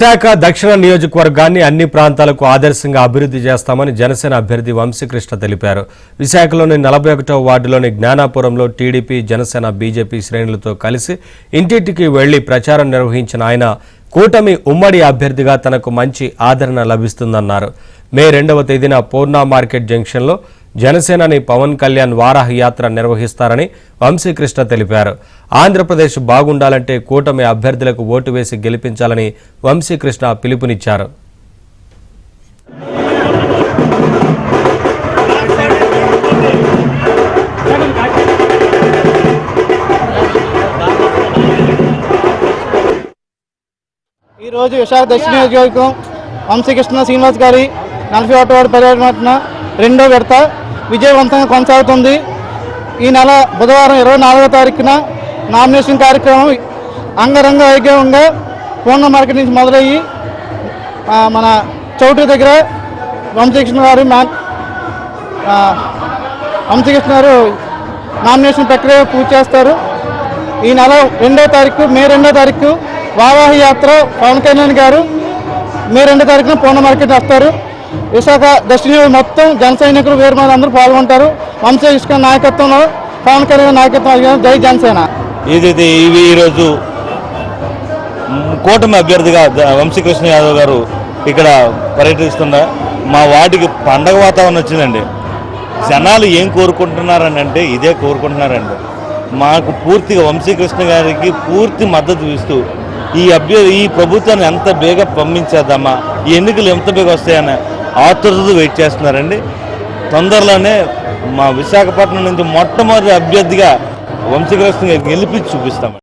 విశాఖ దక్షిణ నియోజకవర్గాన్ని అన్ని ప్రాంతాలకు ఆదర్శంగా అభివృద్ధి చేస్తామని జనసేన అభ్యర్థి వంశీకృష్ణ తెలిపారు. విశాఖలోని 41వ వార్డులోని జ్ఞానాపురంలో టీడీపీ, జనసేన, బీజేపీ శ్రేణులతో కలిసి ఇంటింటికి వెళ్లి ప్రచారం నిర్వహించిన ఆయన కూటమి ఉమ్మడి అభ్యర్థిగా తనకు మంచి ఆదరణ లభిస్తుందన్నారు. మే 2వ తేదీన పూర్ణ మార్కెట్ జంక్షన్లో జనసేనాని పవన్ కళ్యాణ్ వారాహ యాత్ర నిర్వహిస్తారని వంశీకృష్ణ తెలిపారు. ఆంధ్రప్రదేశ్ బాగుండాలంటే కూటమి అభ్యర్థులకు ఓటు వేసి గెలిపించాలని వంశీకృష్ణ పిలుపునిచ్చారు. ఈరోజు విశాఖ దక్షిణ నియోజకవర్గం వంశీకృష్ణ శ్రీనివాస్ గారి 41వ వార్డు పర్యటన రెండో విడత విజయవంతంగా కొనసాగుతుంది. ఈ నెల బుధవారం 24వ తారీఖున నామినేషన్ కార్యక్రమం అంగరంగ వైభవంగా పూర్ణ మార్కెట్ నుంచి మొదలయ్యి మన చౌటరీ దగ్గర వంశీకృష్ణ గారు నామినేషన్ ప్రక్రియ పూర్తి చేస్తారు. ఈ నెల మే 2వ తారీఖు వారాహ యాత్ర పవన్ కళ్యాణ్ గారు మే 2వ తారీఖున పూర్ణ మార్కెట్ వస్తారు. విశాఖ దక్షిణ మొత్తం జన సైనికులు వీరమహిళలు అందరూ పాల్గొంటారు. వంశీకృష్ణ నాయకత్వంలో, పవన్ కళ్యాణ్ నాయకత్వం, జై జనసేన. ఈరోజు కూటమి అభ్యర్థిగా వంశీకృష్ణ యాదవ్ గారు ఇక్కడ పర్యటిస్తున్నారు. మా వార్డుకి పండగ వాతావరణం వచ్చిందండి. జనాలు ఏం కోరుకుంటున్నారని అంటే ఇదే కోరుకుంటున్నారండి. మాకు పూర్తిగా వంశీకృష్ణ గారికి పూర్తి మద్దతు ఇస్తూ ఈ ప్రభుత్వాన్ని ఎంత బేగా పంపించేద్దామా, ఈ ఎన్నికలు ఎంత బేగా వస్తాయని ఆతృతతో వెయిట్ చేస్తున్నారండి. తొందరలోనే మా విశాఖపట్నం నుంచి మొట్టమొదటి అభ్యర్థిగా వంశీకృష్ణ గారికి గెలిపించి చూపిస్తామండి.